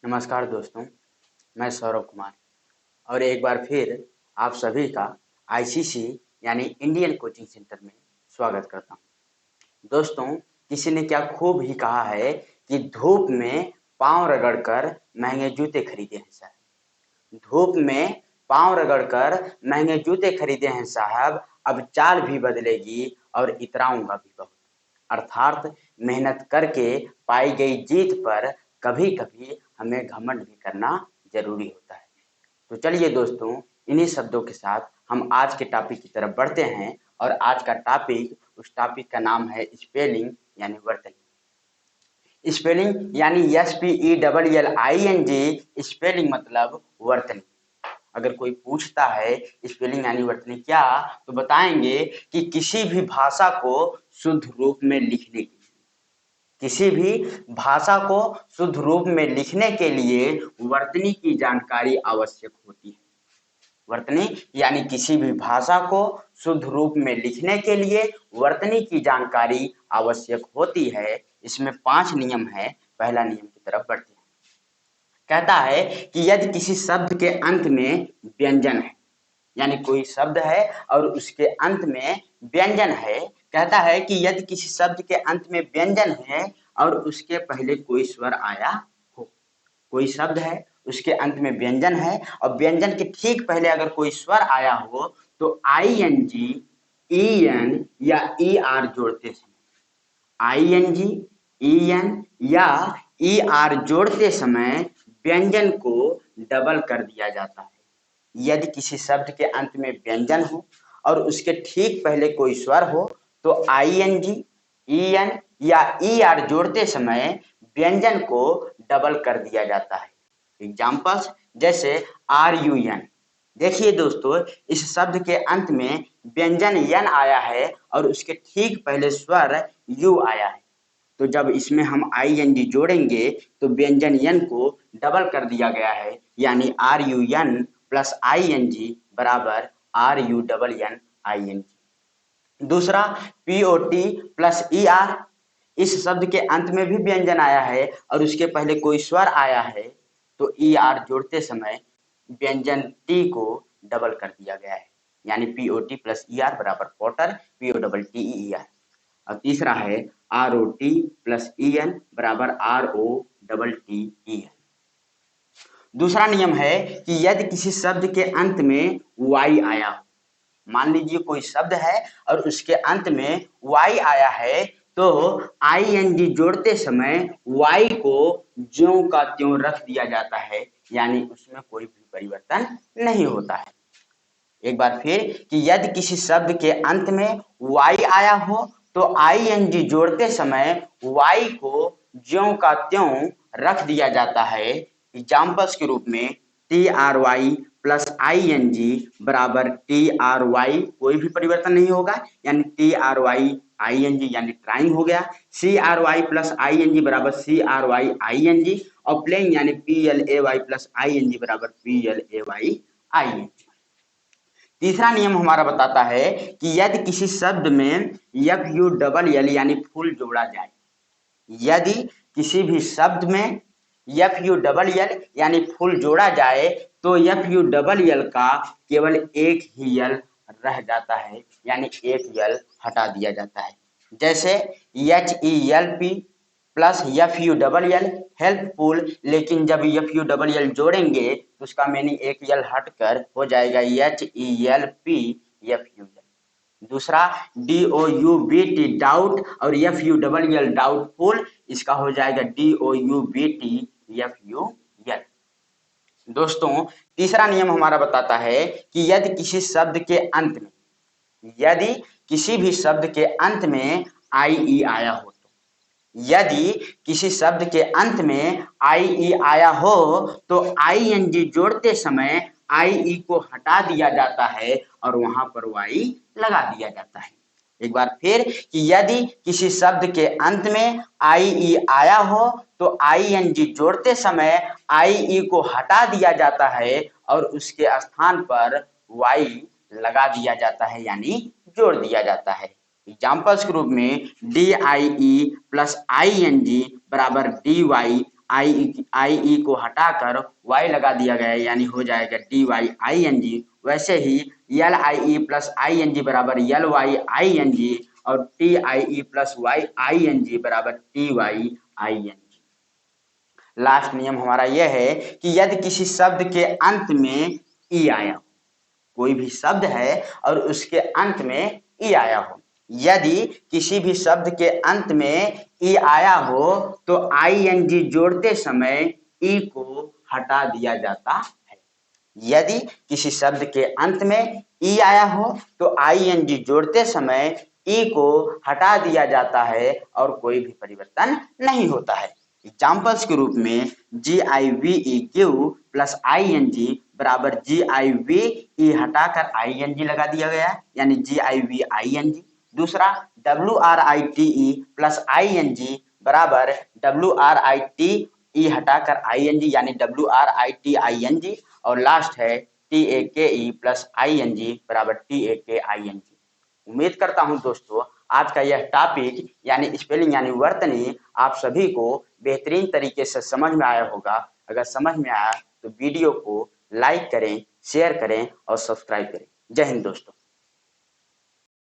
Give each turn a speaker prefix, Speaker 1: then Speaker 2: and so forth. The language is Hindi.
Speaker 1: नमस्कार दोस्तों, मैं सौरभ कुमार और एक बार फिर आप सभी का आईसीसी यानी इंडियन कोचिंग सेंटर में स्वागत करता हूं। दोस्तों, किसी ने क्या खूब ही कहा है कि धूप में पांव रगड़कर महंगे जूते खरीदे हैं साहब। धूप में पांव रगड़कर महंगे जूते खरीदे हैं साहब, अब चाल भी बदलेगी और इतराऊंगा भी बहुत। अर्थात मेहनत करके पाई गई जीत पर कभी-कभी हमें घमंड भी करना जरूरी होता है। तो चलिए दोस्तों, इन्हीं शब्दों के साथ हम आज के टॉपिक की तरफ बढ़ते हैं और आज का टॉपिक, उस टॉपिक का नाम है स्पेलिंग यानी वर्तनी। स्पेलिंग यानी SPELLING, स्पेलिंग मतलब वर्तनी। अगर कोई पूछता है स्पेलिंग यानी वर्तनी क्या, तो बताएंगे कि किसी भी भाषा को शुद्ध रूप में लिखने के लिए, किसी भी भाषा को शुद्ध रूप में लिखने के लिए वर्तनी की जानकारी आवश्यक होती है। वर्तनी यानी किसी भी भाषा को शुद्ध रूप में लिखने के लिए वर्तनी की जानकारी आवश्यक होती है। इसमें 5 नियम है। पहला नियम की तरफ बढ़ते हैं। कहता है कि यदि किसी शब्द के अंत में व्यंजन है, यानी कोई शब्द है और उसके अंत में व्यंजन है, कहता है कि यदि किसी शब्द के अंत में व्यंजन है और उसके पहले कोई स्वर आया हो, कोई शब्द है उसके अंत में व्यंजन है और व्यंजन के ठीक पहले अगर कोई स्वर आया हो तो ING, EN या ER जोड़ते समय, ING, EN या ER जोड़ते समय व्यंजन को डबल कर दिया जाता है। यदि किसी शब्द के अंत में व्यंजन हो और उसके ठीक पहले कोई स्वर हो तो ING, EN या ER जोड़ते समय व्यंजन को डबल कर दिया जाता है। एग्जाम्पल्स जैसे RUN। देखिए दोस्तों, इस शब्द के अंत में व्यंजन यन आया है और उसके ठीक पहले स्वर यू आया है, तो जब इसमें हम ING जोड़ेंगे तो व्यंजन यन को डबल कर दिया गया है, यानी RUN प्लस ING बराबर RUNNING। दूसरा POT प्लस ER। इस शब्द के अंत में भी व्यंजन आया है और उसके पहले कोई स्वर आया है, तो ER जोड़ते समय व्यंजन T को डबल कर दिया गया है, यानी POT प्लस ER बराबर पॉटर, POTTER। और तीसरा है ROT प्लस EN बराबर ROTTEN। दूसरा नियम है कि यदि किसी शब्द के अंत में Y आया हो, मान लीजिए कोई शब्द है और उसके अंत में Y आया है, तो ING जोड़ते समय Y को ज्यों का त्यों रख दिया जाता है, यानी उसमें कोई भी परिवर्तन नहीं होता है। एक बार फिर कि यदि किसी शब्द के अंत में Y आया हो तो ING जोड़ते समय Y को ज्यों का त्यों रख दिया जाता है। एग्जाम्पल्स के रूप में TRY प्लस ING बराबर TRY, कोई भी परिवर्तन नहीं होगा, यानी TRY ING यानी ट्राइंग हो गया। CRY प्लस ING बराबर CRY ING और प्लेइंग यानी PLAY प्लस ING बराबर PLAY ING। तीसरा नियम हमारा बताता है कि यदि किसी शब्द में FULL यानी फुल जोड़ा जाए, यदि किसी भी शब्द में FULL यानी फुल जोड़ा जाए तो FULL का केवल एक ही यल रह जाता है, यानी एक यल हटा दिया जाता है। जैसे HELP प्लस FULL हेल्पफुल, लेकिन जब FULL जोड़ेंगे तो उसका मीनिंग एक यल हटकर हो जाएगा HELP FUL। दूसरा DOUBT डाउट और FULL डाउटफुल, इसका हो जाएगा DOUBT FUL। दोस्तों, तीसरा नियम हमारा बताता है कि यदि किसी शब्द के अंत में, यदि किसी भी शब्द के अंत में IE आया हो, यदि किसी शब्द के अंत में IE आया हो तो ING जोड़ते समय IE को हटा दिया जाता है और वहां पर Y लगा दिया जाता है। एक बार फिर कि यदि किसी शब्द के अंत में IE आया हो तो ING जोड़ते समय IE को हटा दिया जाता है और उसके स्थान पर Y लगा दिया जाता है, यानी जोड़ दिया जाता है। एग्जाम्पल्स के रूप में DIE प्लस ING बराबर DY आई ई को हटाकर y लगा दिया गया है, यानी हो जाएगा dy ing। वैसे ही यल आई E plus I N G बराबर यल वाई आई एन जी और T I E plus Y I N G बराबर T Y I N G. Last नियम हमारा यह है कि यदि किसी शब्द के अंत में ई आया, कोई भी शब्द है और उसके अंत में ई आया हो, यदि किसी भी शब्द के अंत में ई आया हो तो आई एन जी जोड़ते समय ई को हटा दिया जाता है। यदि किसी शब्द के अंत में ई आया हो तो आई एन जी जोड़ते समय ई को हटा दिया जाता है और कोई भी परिवर्तन नहीं होता है। एग्जाम्पल्स के रूप में G I V E give plus I N G बराबर जी आई वी ई हटाकर आई एन जी लगा दिया गया है, यानी जी I we I N G. दूसरा W R I T E plus I N G बराबर W R I T E हटाकर आई एन जी, यानी W R I T I N G. और लास्ट है टी ए के ई प्लस आई एन जी बराबर टी ए के आई एन जी। उम्मीद करता हूं दोस्तों आज का यह टॉपिक यानी स्पेलिंग यानी वर्तनी आप सभी को बेहतरीन तरीके से समझ में आया होगा। अगर समझ में आया तो वीडियो को लाइक करें, शेयर करें और सब्सक्राइब करें। जय हिंद दोस्तों।